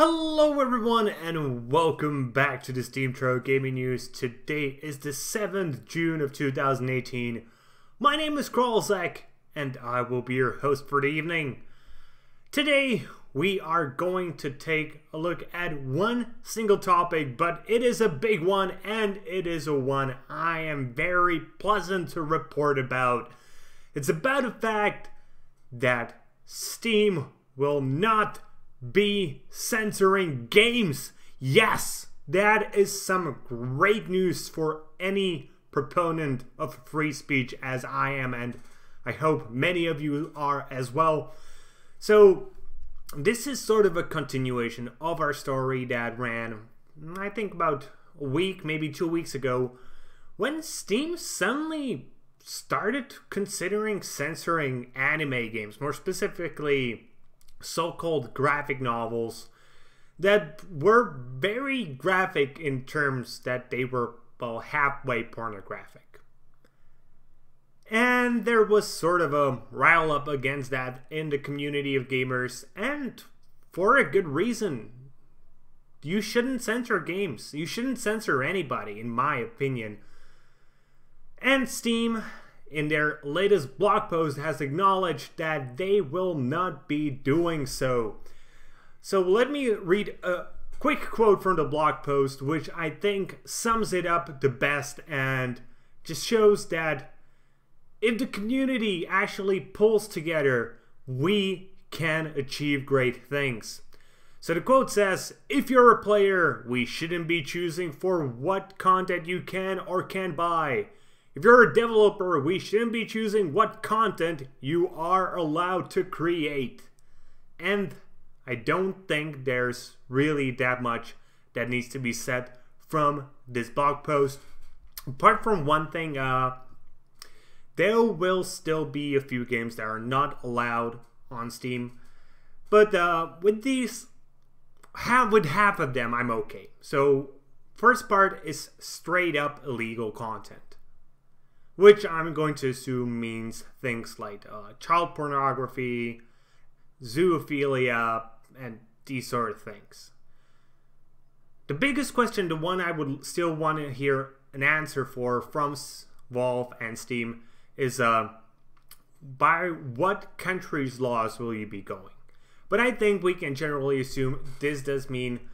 Hello everyone and welcome back to the SteemTrail Gaming News. Today is the 7th June of 2018. My name is Kralizec and I will be your host for the evening. Today we are going to take a look at one single topic, but it is a big one and it is a one I am very pleasant to report about. It's about the fact that Steam will not be censoring games. Yes, that is some great news for any proponent of free speech as I am, and I hope many of you are as well. So this is sort of a continuation of our story that ran, I think, about a week, maybe 2 weeks ago, when Steam suddenly started considering censoring anime games, more specifically so-called graphic novels that were very graphic in terms that they were, well, halfway pornographic. And there was sort of a rile up against that in the community of gamers, and for a good reason. You shouldn't censor games. You shouldn't censor anybody, in my opinion. And Steam, in their latest blog post, has acknowledged that they will not be doing so. So let me read a quick quote from the blog post, which I think sums it up the best and just shows that if the community actually pulls together, we can achieve great things. So the quote says, "If you're a player, we shouldn't be choosing for what content you can or can't buy. If you're a developer, we shouldn't be choosing what content you are allowed to create." And I don't think there's really that much that needs to be said from this blog post. Apart from one thing, there will still be a few games that are not allowed on Steam. But with these, with half of them, I'm okay. So first part is straight up illegal content, which I'm going to assume means things like child pornography, zoophilia, and these sort of things. The biggest question, the one I would still want to hear an answer for from Valve and Steam, is by what country's laws will you be going? But I think we can generally assume this does mean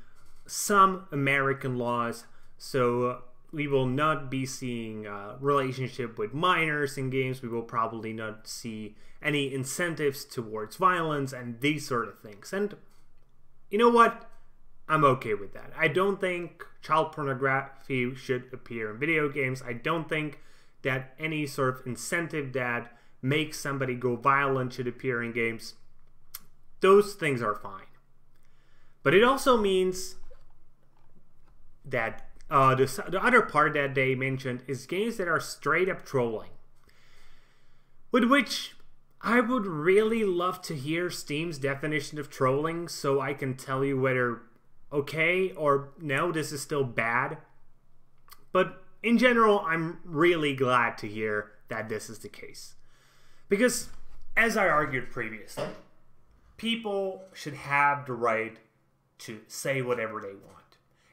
some American laws, so we will not be seeing a relationship with minors in games. We will probably not see any incentives towards violence and these sort of things. And you know what? I'm okay with that. I don't think child pornography should appear in video games. I don't think that any sort of incentive that makes somebody go violent should appear in games. Those things are fine. But it also means that the other part that they mentioned is games that are straight up trolling, with which I would really love to hear Steam's definition of trolling so I can tell you whether okay or no, this is still bad. But in general, I'm really glad to hear that this is the case, because as I argued previously, people should have the right to say whatever they want.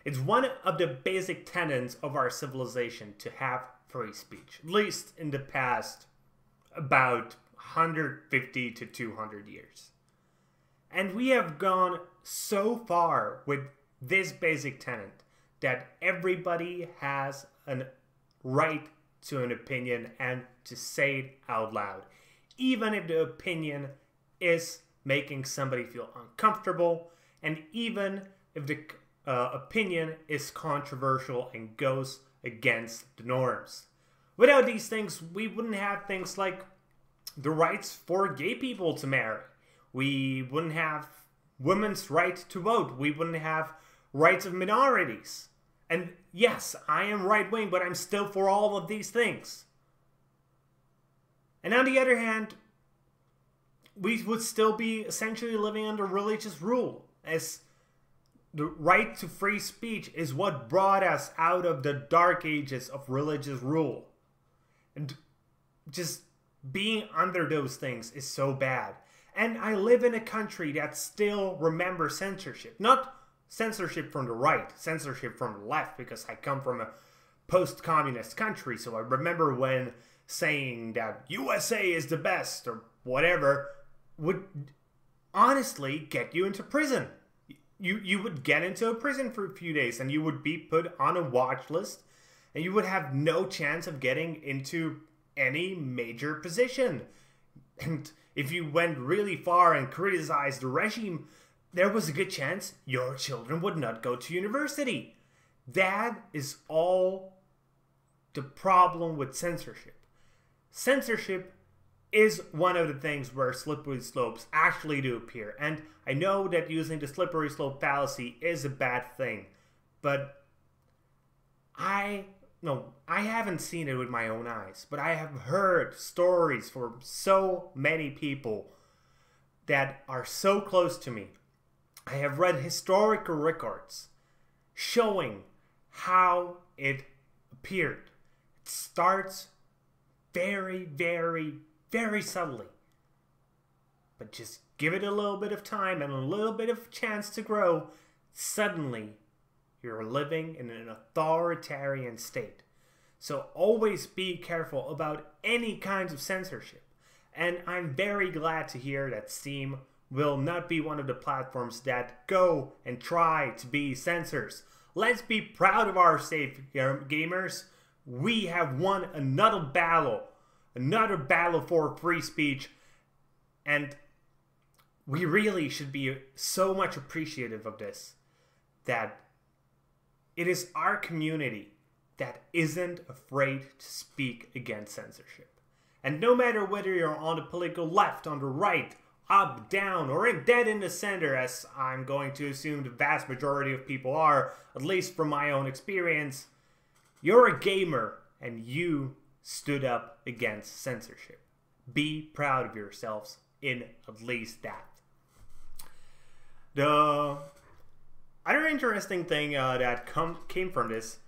It's one of the basic tenets of our civilization to have free speech, at least in the past about 150 to 200 years. And we have gone so far with this basic tenet that everybody has a right to an opinion and to say it out loud, even if the opinion is making somebody feel uncomfortable, and even if the opinion is controversial and goes against the norms. Without these things, we wouldn't have things like the rights for gay people to marry. We wouldn't have women's right to vote. We wouldn't have rights of minorities. And yes, I am right-wing, but I'm still for all of these things. And on the other hand, we would still be essentially living under religious rule, as the right to free speech is what brought us out of the dark ages of religious rule. And just being under those things is so bad. And I live in a country that still remembers censorship. Not censorship from the right, censorship from the left, because I come from a post-communist country, so I remember when saying that USA is the best or whatever would honestly get you into prison. You would get into a prison for a few days and you would be put on a watch list and you would have no chance of getting into any major position. And if you went really far and criticized the regime, there was a good chance your children would not go to university. That is all the problem with censorship. Censorship is one of the things where slippery slopes actually do appear. And I know that using the slippery slope fallacy is a bad thing, but I haven't seen it with my own eyes, but I have heard stories from so many people that are so close to me. I have read historical records showing how it appeared. It starts very, very, very subtly. But just give it a little bit of time and a little bit of chance to grow. Suddenly, you're living in an authoritarian state. So always be careful about any kinds of censorship. And I'm very glad to hear that Steam will not be one of the platforms that go and try to be censors. Let's be proud of our safe gamers. We have won another battle for free speech, and we really should be so much appreciative of this, that it is our community that isn't afraid to speak against censorship. And no matter whether you're on the political left, on the right, up, down, or dead in the center, as I'm going to assume the vast majority of people are, at least from my own experience, you're a gamer and you stood up against censorship. Be proud of yourselves in at least that. The other interesting thing that came from this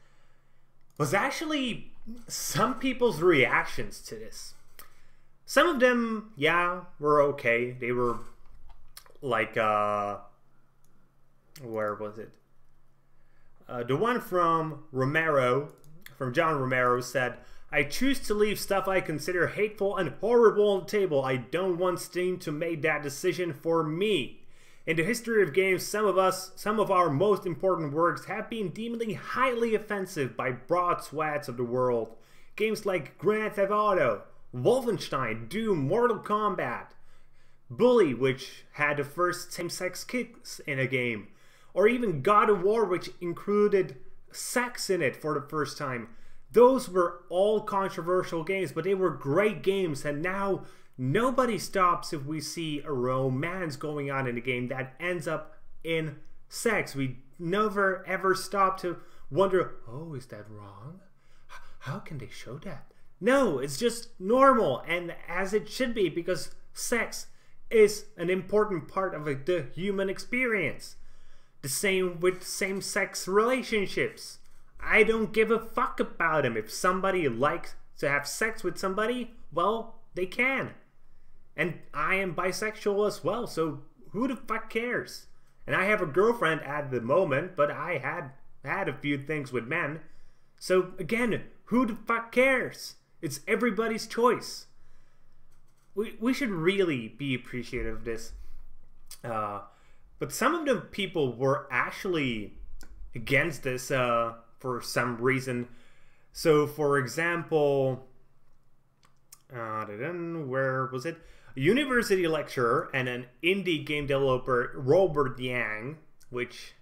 was actually some people's reactions to this. Some of them, yeah, were okay. They were like, where was it? The one from John Romero said, "I choose to leave stuff I consider hateful and horrible on the table. I don't want Steam to make that decision for me. In the history of games, some of our most important works have been deemed highly offensive by broad swaths of the world. Games like Grand Theft Auto, Wolfenstein, Doom, Mortal Kombat, Bully, which had the first same-sex kiss in a game, or even God of War, which included sex in it for the first time. Those were all controversial games, but they were great games, and now nobody stops if we see a romance going on in a game that ends up in sex. We never ever stop to wonder, oh, is that wrong? How can they show that? No, it's just normal, and as it should be, because sex is an important part of the human experience. The same with same-sex relationships. I don't give a fuck about them. If somebody likes to have sex with somebody, well, they can. And I am bisexual as well, so who the fuck cares? And I have a girlfriend at the moment, but I had a few things with men. So again, who the fuck cares? It's everybody's choice. We should really be appreciative of this. But some of the people were actually against this for some reason. So, for example, where was it? A university lecturer and an indie game developer, Robert Yang, which,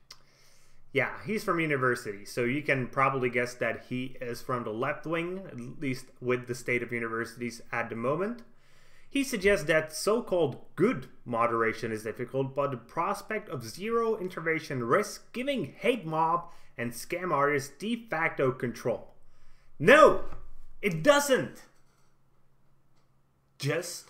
yeah, he's from university, so you can probably guess that he is from the left wing, at least with the state of universities at the moment. He suggests that so-called good moderation is difficult, but the prospect of zero intervention risks giving hate mob and scam artists de facto control. No, it doesn't. Just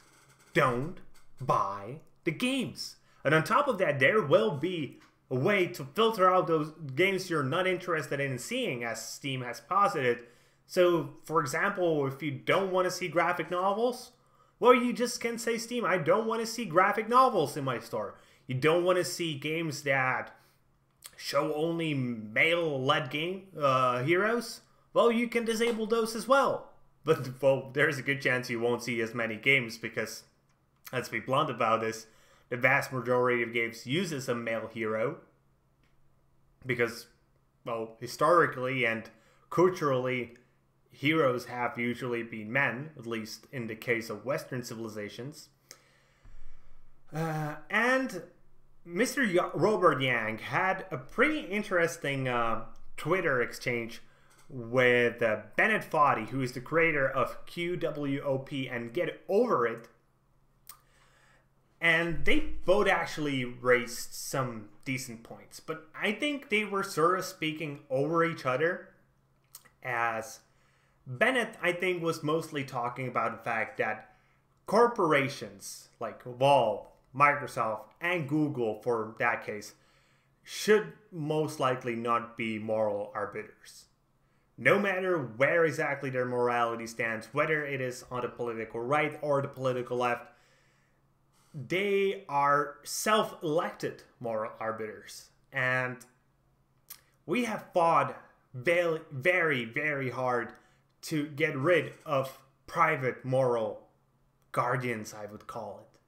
don't buy the games. And on top of that, there will be a way to filter out those games you're not interested in seeing, as Steam has posited. So, for example, if you don't want to see graphic novels, well, you just can say, Steam, I don't want to see graphic novels in my store. You don't want to see games that show only male-led game heroes, well, you can disable those as well. But, well, there's a good chance you won't see as many games because, let's be blunt about this, the vast majority of games uses a male hero because, well, historically and culturally, heroes have usually been men, at least in the case of Western civilizations. And Mr. Robert Yang had a pretty interesting Twitter exchange with Bennett Foddy, who is the creator of QWOP and Get Over It. And they both actually raised some decent points, but I think they were sort of speaking over each other, as Bennett, I think, was mostly talking about the fact that corporations like Valve, Microsoft, and Google, for that case, should most likely not be moral arbiters. No matter where exactly their morality stands, whether it is on the political right or the political left, they are self-elected moral arbiters. And we have fought very, very, very hard to get rid of private moral guardians, I would call it.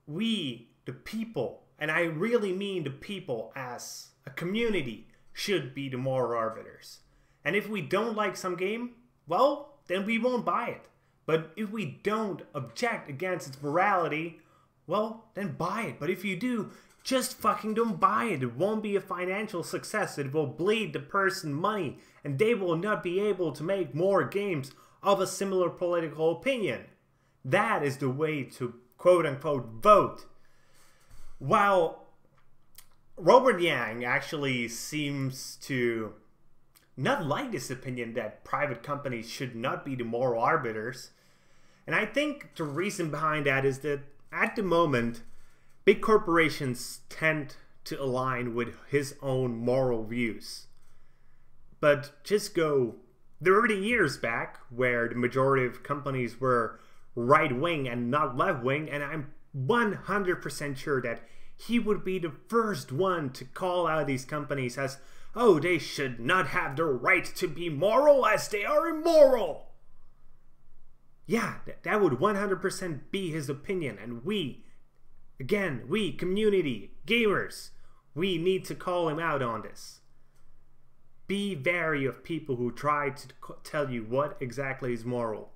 We, the people, and I really mean the people as a community, should be the moral arbiters. And if we don't like some game, well, then we won't buy it. But if we don't object against its morality, well, then buy it. But if you do, just fucking don't buy it. It won't be a financial success. It will bleed the person money, and they will not be able to make more games of a similar political opinion. That is the way to quote-unquote vote. While Robert Yang actually seems to not like this opinion that private companies should not be the moral arbiters. And I think the reason behind that is that at the moment, big corporations tend to align with his own moral views. But just go 30 years back, where the majority of companies were right-wing and not left-wing, and I'm 100% sure that he would be the first one to call out these companies as, oh, they should not have the right to be moral as they are immoral. Yeah, that would 100% be his opinion. And we, again, we, community, gamers, we need to call him out on this. Be wary of people who try to tell you what exactly is moral.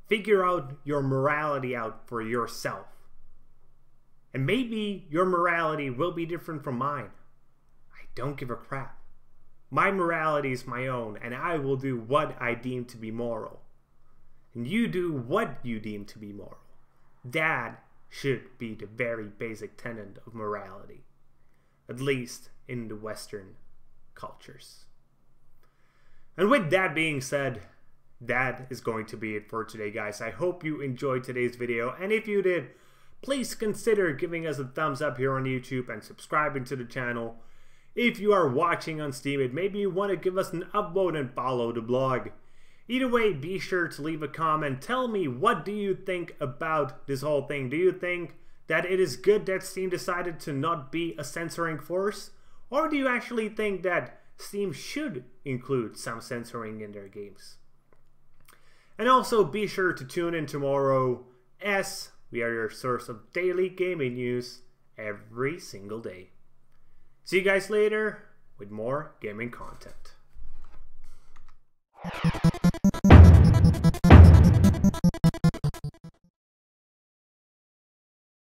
Figure out your morality out for yourself. And maybe your morality will be different from mine. I don't give a crap. My morality is my own, and I will do what I deem to be moral. And you do what you deem to be moral. That should be the very basic tenet of morality. At least in the Western cultures. And with that being said, that is going to be it for today, guys. I hope you enjoyed today's video, and if you did, please consider giving us a thumbs up here on YouTube and subscribing to the channel. If you are watching on Steam, maybe you want to give us an upvote and follow the blog. Either way, be sure to leave a comment. Tell me, what do you think about this whole thing? Do you think that it is good that Steam decided to not be a censoring force? Or do you actually think that Steam should include some censoring in their games? And also be sure to tune in tomorrow, as we are your source of daily gaming news every single day. See you guys later with more gaming content.